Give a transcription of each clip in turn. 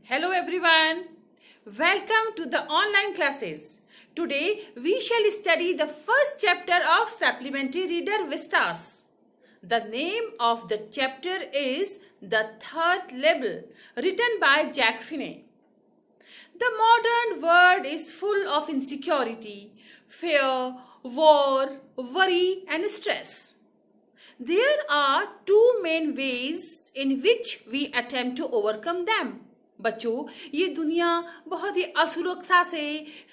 Hello everyone. Welcome to the online classes. Today we shall study the first chapter of Supplementary Reader Vistas. The name of the chapter is The Third Level, written by Jack Finney. The modern world is full of insecurity, fear, war, worry and stress. There are two main ways in which we attempt to overcome them. बच्चों, ये दुनिया बहुत ही असुरक्षा से,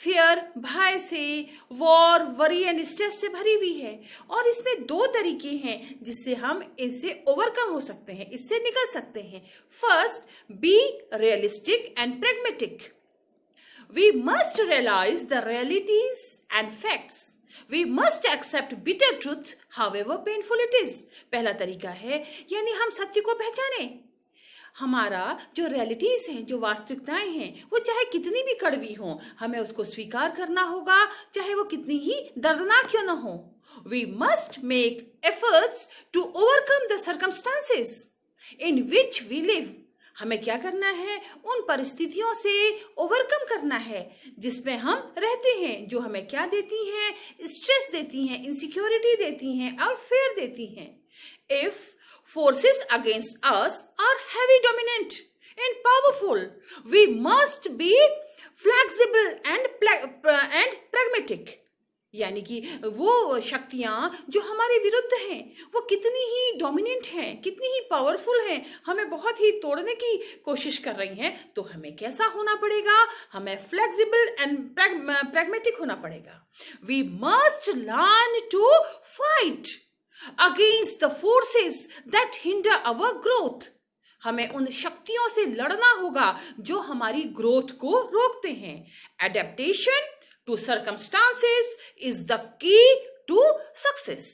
fear, भय से, war, worry and stress से भरी हुई है और इसमें दो तरीके हैं जिससे हम इनसे ओवरकम हो सकते हैं, इससे निकल सकते हैं. First, be realistic and pragmatic. We must realize the realities and facts. We must accept bitter truth, however painful it is. पहला तरीका है यानी हम सत्य को पहचाने. हमारा जो रियलिटीज हैं, जो वास्तविकताएं हैं, वो चाहे कितनी भी कड़वी हों, हमें उसको स्वीकार करना होगा, चाहे वो कितनी ही दर्दनाक क्यों ना हो. We must make efforts to overcome the circumstances in which we live. हमें क्या करना है? उन परिस्थितियों से ओवरकम करना है जिसमें हम रहते हैं, जो हमें क्या देती हैं? स्ट्रेस देती हैं, इनसिक्योरिटी देती हैं और फेयर देती हैं. If forces against us are heavy, dominant and powerful, we must be flexible and pragmatic. यानी कि वो शक्तियां जो हमारे विरुद्ध हैं, वो कितनी ही डोमिनेंट हैं, कितनी ही पावरफुल हैं, हमें बहुत ही तोड़ने की कोशिश कर रही हैं, तो हमें कैसा होना पड़ेगा? हमें फ्लेक्सिबल एंड pragmatic होना पड़ेगा. We must learn to fight against the forces that hinder our growth. हमें उन शक्तियों से लड़ना होगा जो हमारी ग्रोथ को रोकते हैं. Adaptation to circumstances is the key to success.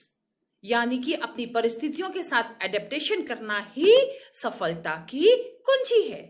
यानी कि अपनी परिस्थितियों के साथ एडेप्टेशन करना ही सफलता की कुंजी है.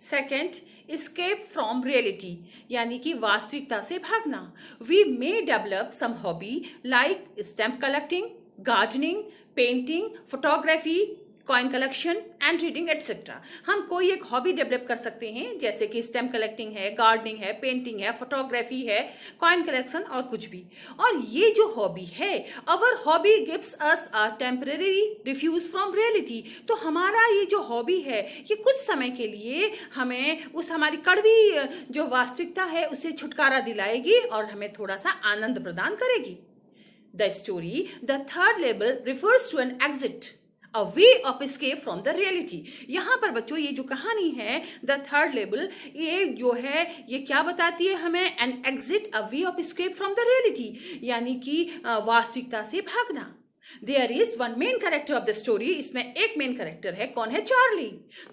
सेकेंड, escape from reality, यानी कि वास्तविकता से भागना. We may develop some hobby like stamp collecting, gardening, painting, photography, coin collection and reading etcetera. हम कोई एक हॉबी डेवलप कर सकते हैं, जैसे कि स्टैम्प कलेक्टिंग है, गार्डनिंग है, पेंटिंग है, फोटोग्राफी है, कॉइन कलेक्शन और कुछ भी. और ये जो हॉबी है, our hobby gives us a temporary refuge from reality. तो हमारा ये जो हॉबी है, ये कुछ समय के लिए हमें उस हमारी कड़वी जो वास्तविकता है उससे छुटकारा दिलाएगी और हमें थोड़ा सा आनंद प्रदान करेगी. The story the third level refers to an exit, A way of escape from the reality. यहाँ पर बच्चों ये जो कहानी है द थर्ड लेवल, ये जो है ये क्या बताती है हमें? An exit, a way of escape from the reality, यानी कि वास्तविकता से भागना. There is one main character of the story. इसमें एक मेन कैरेक्टर है. कौन है? Charlie.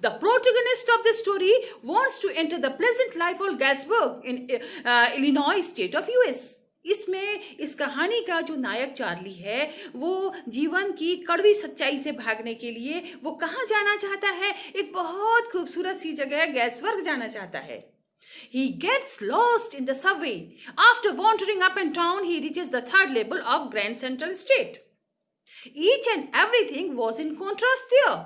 The protagonist of the story wants to enter the pleasant life of Gasburg in Illinois state of US. इसमें इस कहानी का जो नायक चार्ली है, वो जीवन की कड़वी सच्चाई से भागने के लिए वो कहाँ जाना चाहता है? एक बहुत खूबसूरत सी जगह गैसबर्ग जाना चाहता है. He gets lost in the subway. After wandering up and down, he reaches the third level of Grand Central State. Each and everything was in contrast there.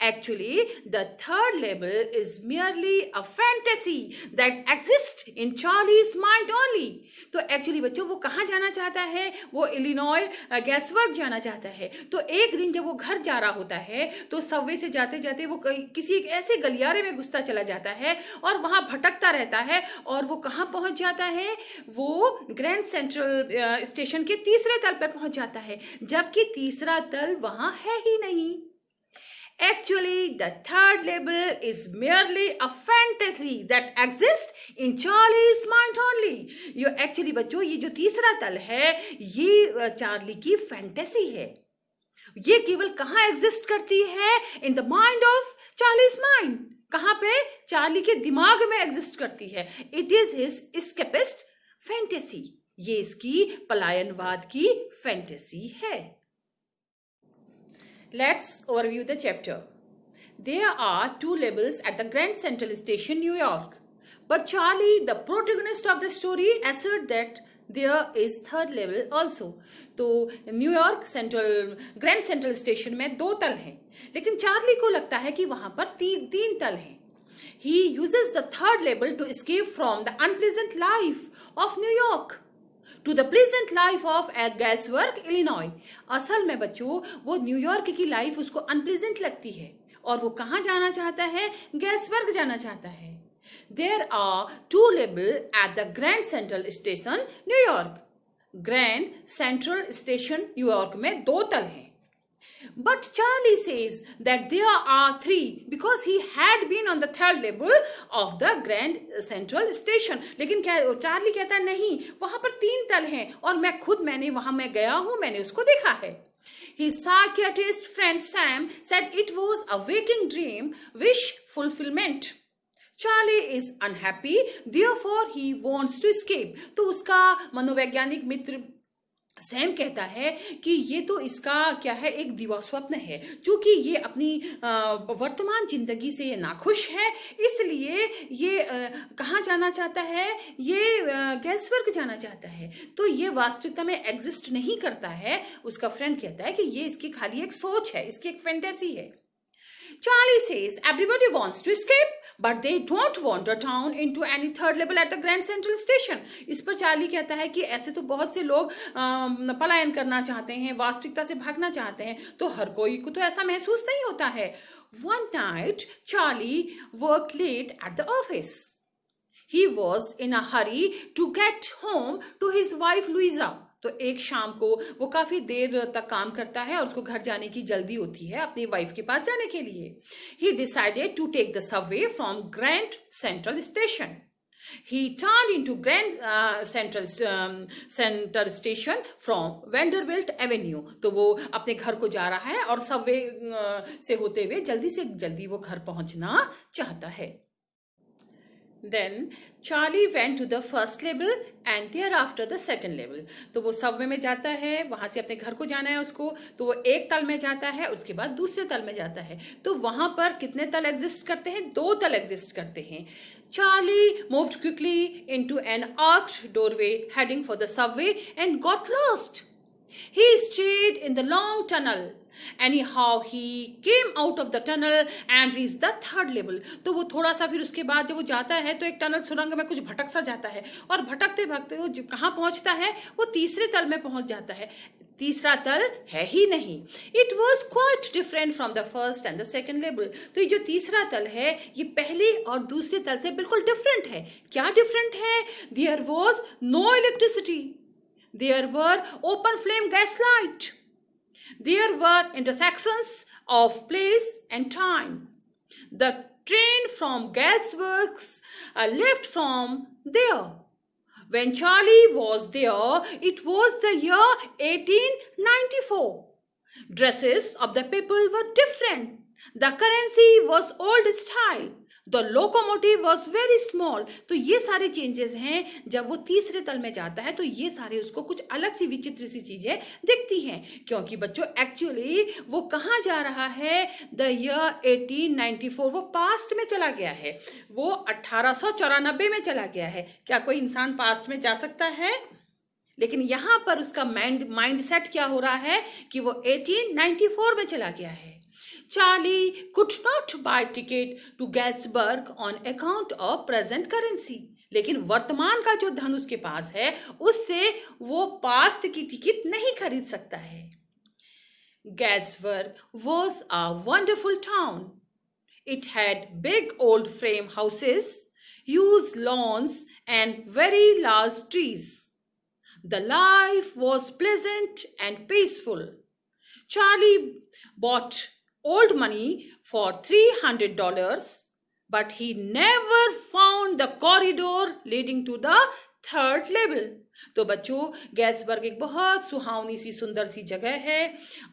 Actually, the third level is merely a fantasy that exists in Charlie's mind only. तो actually बच्चों वो कहाँ जाना चाहता है? वो Illinois Gaisberg जाना चाहता है. तो एक दिन जब वो घर जा रहा होता है तो सबवे से जाते जाते वो किसी एक ऐसे गलियारे में घुसता चला जाता है और वहां भटकता रहता है और वो कहाँ पहुंच जाता है? वो ग्रैंड सेंट्रल स्टेशन के तीसरे तल पर पहुंच जाता है, जबकि तीसरा तल वहां है ही नहीं. Actually, the third level is merely a fantasy that exists in Charlie's mind only. ये एक्चुअली बच्चों ये जो तीसरा तल है, ये चार्ली की फैंटेसी है. ये केवल कहाँ एग्जिस्ट करती है? In the mind of Charlie's mind. कहाँ पे? चार्ली के दिमाग में एग्जिस्ट करती है. It is his escapist fantasy. ये इसकी पलायनवाद की फैंटेसी है. Let's overview the chapter. There are two levels at the Grand Central Station, New York. But Charlie, the protagonist of the story, asserts that there is third level also. तो New York grand central station में 2 तल हैं, लेकिन Charlie को लगता है कि वहां पर तीन तल हैं. He uses the third label to escape from the unpleasant life of New York to the pleasant life of Galesburg, Illinois. असल में बच्चों वो न्यूयॉर्क की लाइफ उसको अनप्लेजेंट लगती है और वो कहाँ जाना चाहता है? गैल्सबर्ग जाना चाहता है. There are two labels at the Grand Central Station, New York. Grand Central Station, New York में दो तल हैं. But Charlie says that there are three because he had been on the third level of the Grand Central Station. लेकिन क्या Charlie कहता है नहीं, वहां पर तीन तल हैं और मैंने वहां गया हूं, मैंने उसको देखा है. His psychiatrist friend Sam said it was a waking dream, wish fulfillment. Charlie is unhappy, therefore he wants to escape. तो उसका मनोवैज्ञानिक मित्र सैम कहता है कि ये तो इसका क्या है, एक दिवा स्वप्न है, क्योंकि ये अपनी वर्तमान जिंदगी से ये नाखुश है, इसलिए ये कहाँ जाना चाहता है? ये गैल्सबर्ग जाना चाहता है. तो ये वास्तविकता में एग्जिस्ट नहीं करता है. उसका फ्रेंड कहता है कि ये इसकी खाली एक सोच है, इसकी एक फैंटेसी है. Charlie says everybody wants to escape, but they don't wander down into any third level at the Grand Central Station. इस पर चार्ली कहता है कि ऐसे तो बहुत से लोग पलायन करना चाहते हैं, वास्तविकता से भागना चाहते हैं, तो हर कोई को तो ऐसा महसूस नहीं होता है. One night, Charlie worked late at the office. He was in a hurry to get home to his wife Louisa. तो एक शाम को वो काफी देर तक काम करता है और उसको घर जाने की जल्दी होती है अपनी वाइफ के पास जाने के लिए. He decided to take the subway from Grand Central Station. He turned into Grand Central Station from Vanderbilt Avenue. तो वो अपने घर को जा रहा है और सबवे से होते हुए जल्दी से जल्दी वो घर पहुंचना चाहता है. Then Charlie went to the first level and thereafter the second level. तो वो सबवे में जाता है, वहां से अपने घर को जाना है उसको, तो वो एक तल में जाता है, उसके बाद दूसरे तल में जाता है. तो वहां पर कितने तल एग्जिस्ट करते हैं? दो तल एग्जिस्ट करते हैं. Charlie moved quickly into an arched doorway heading for the subway and got lost. He stayed in the long tunnel. Anyhow, he came out of the tunnel and reached the third level. तो वो थोड़ा सा फिर उसके बाद जब वो जाता है तो एक टनल सुरंग में कुछ भटक सा जाता है और भटकते भटकते वो कहाँ पहुंचता है? वो तीसरे तल में पहुंच जाता है. तीसरा तल है ही नहीं. It was quite different from the first and the second level. तो ये जो तीसरा तल है ये पहले और दूसरे तल से बिल्कुल डिफरेंट है. क्या डिफरेंट है? There was no electricity. There were open flame gas light. There were intersections of place and time. The train from Galesburg left from there. When Charlie was there, it was the year 1894. Dresses of the people were different. The currency was old style. The locomotive was very small. तो ये सारे changes हैं. जब वो तीसरे तल में जाता है तो ये सारे उसको कुछ अलग सी विचित्र सी चीजें दिखती हैं, क्योंकि बच्चों एक्चुअली वो कहाँ जा रहा है? The year 1894. वो पास्ट में चला गया है, वो 1894 में चला गया है. क्या कोई इंसान पास्ट में जा सकता है? लेकिन यहां पर उसका माइंड सेट क्या हो रहा है कि वो 1894 में चला गया है. Charlie could not buy ticket to Galesburg on account of present currency. लेकिन वर्तमान का जो धन उसके पास है उससे वो पास्ट की टिकट नहीं खरीद सकता है. Galesburg was a wonderful town. It had big old frame houses, huge lawns and very large trees. The life was pleasant and peaceful. Charlie bought old money for $300, but he never found the corridor leading to the third level. तो बच्चों गैल्सबर्ग एक बहुत सुहावनी सी सुंदर सी जगह है.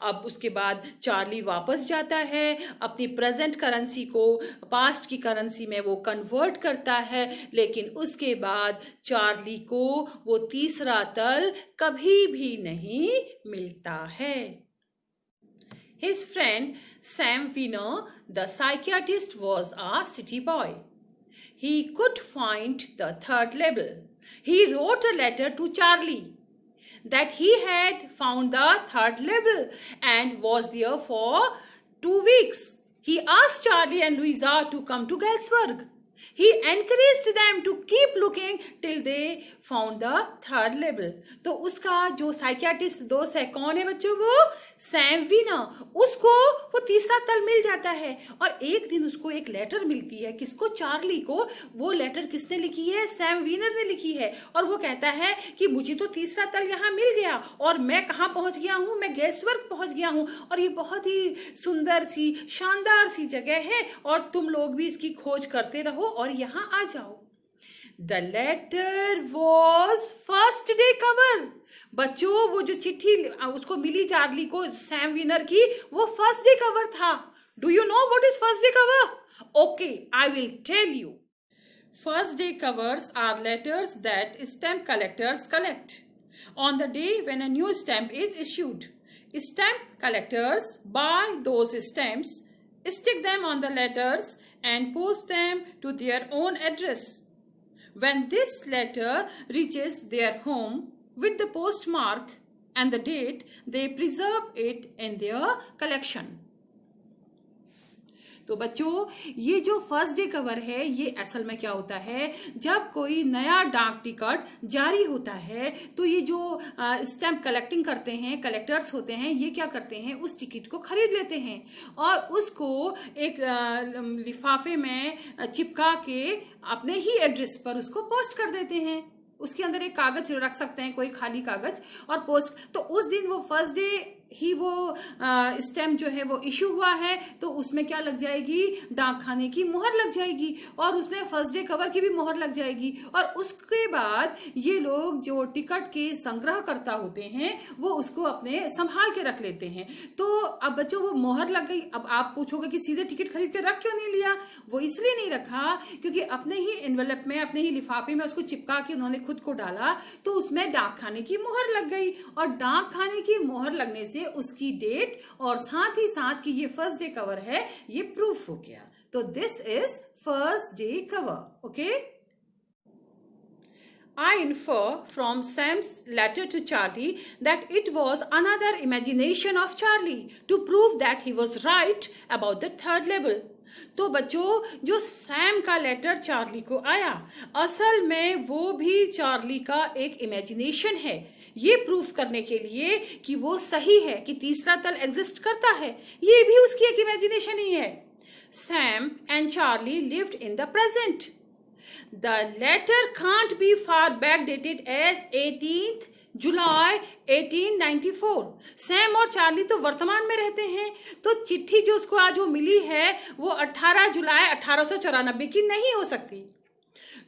अब उसके बाद चार्ली वापस जाता है, अपनी प्रेजेंट करेंसी को पास्ट की करेंसी में वो कन्वर्ट करता है, लेकिन उसके बाद चार्ली को वो तीसरा तल कभी भी नहीं मिलता है. His friend Sam Wiener, the psychiatrist, was a city boy. He could find the third level. He wrote a letter to Charlie that he had found the third level and was there for 2 weeks. He asked Charlie and Louisa to come to Galsburg. He encouraged them to keep looking till they found the third level. तो उसका जो psychiatrist दोस्त है, कौन है बच्चों? वो Sam Wiener. उसको वो तीसरा तल मिल जाता है और एक दिन उसको एक लेटर मिलती है। किसको? चार्ली को। वो लेटर किसने लिखी है? सैम वीनर ने लिखी है। और वो कहता है कि मुझे तो तीसरा तल यहाँ मिल गया और मैं कहाँ पहुंच गया हूँ? मैं गेल्सबर्ग पहुंच गया हूँ और ये बहुत ही सुंदर सी, शानदार सी जगह है और तुम लोग भी इसकी खोज करते रहो और यहाँ आ जाओ। The letter was first day cover. बच्चों, वो जो चिट्ठी उसको मिली चार्ली को, सैम वीनर की, वो फर्स्ट डे कवर था। Do you know what is first day cover? Okay, I will tell you. First day covers are letters that stamp collectors collect on the day when a new stamp is issued. Stamp collectors buy those stamps, stick them on the letters and post them to their own address. When this letter reaches their home with the postmark and the date, they preserve it in their collection. तो बच्चों, ये जो first day cover है, ये असल में क्या होता है? जब कोई नया डाक टिकट जारी होता है तो ये जो स्टैम्प कलेक्टिंग करते हैं, कलेक्टर्स होते हैं, ये क्या करते हैं? उस टिकट को खरीद लेते हैं और उसको एक लिफाफे में चिपका के अपने ही एड्रेस पर उसको पोस्ट कर देते हैं। उसके अंदर एक कागज रख सकते हैं, कोई खाली कागज, और पोस्ट। तो उस दिन वो फर्स्ट डे ही वो स्टैम्प जो है वो इशू हुआ है तो उसमें क्या लग जाएगी? डाक खाने की मोहर लग जाएगी और उसमें फर्स्ट डे कवर की भी मोहर लग जाएगी। और उसके बाद ये लोग जो टिकट के संग्रहकर्ता होते हैं वो उसको अपने संभाल के रख लेते हैं। तो अब बच्चों, वो मोहर लग गई। अब आप पूछोगे कि सीधे टिकट खरीद के रख क्यों नहीं लिया? वो इसलिए नहीं रखा क्योंकि अपने ही एनवेलप में, अपने ही लिफाफे में उसको चिपका के उन्होंने खुद को डाला तो उसमें डाक खाने की मोहर लग गई और डाक खाने की मोहर लगने से उसकी डेट और साथ ही साथ कि ये फर्स्ट डे कवर है, ये प्रूफ हो गया। तो this is first day cover. Okay, I infer from Sam's letter to Charlie that it was another imagination of Charlie to prove that he was right about the third level. तो बच्चों, जो Sam का letter Charlie को आया, असल में वो भी चार्ली का एक इमेजिनेशन है, ये प्रूफ करने के लिए कि वो सही है, कि तीसरा तल एग्जिस्ट करता है। ये भी उसकी एक इमेजिनेशन ही है। Sam and Charlie lived in the present. The letter can't be far back dated as 18th July 1894। Sam और चार्ली तो वर्तमान में रहते हैं, तो चिट्ठी जो उसको आज वो मिली है वो 18 जुलाई 1894 की नहीं हो सकती।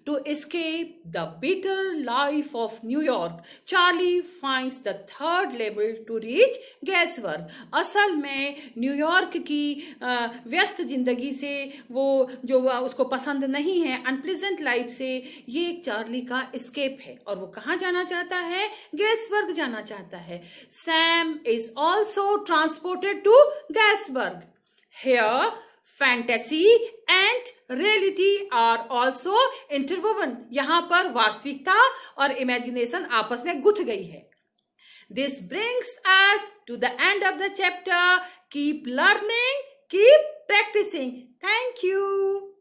To escape the bitter life of New York, Charlie finds the third level to reach Galsburg. असल में न्यूयॉर्क की व्यस्त जिंदगी से वो जो उसको पसंद नहीं है, अनप्लेजेंट लाइफ से, ये एक चार्ली का एस्केप है और वो कहाँ जाना चाहता है? गेल्सबर्ग जाना चाहता है। Sam is also transported to Galsburg. Here fantasy and reality are also interwoven. यहां पर वास्तविकता और इमेजिनेशन आपस में गुथ गई है। This brings us to the end of the chapter. Keep learning, keep practising. Thank you.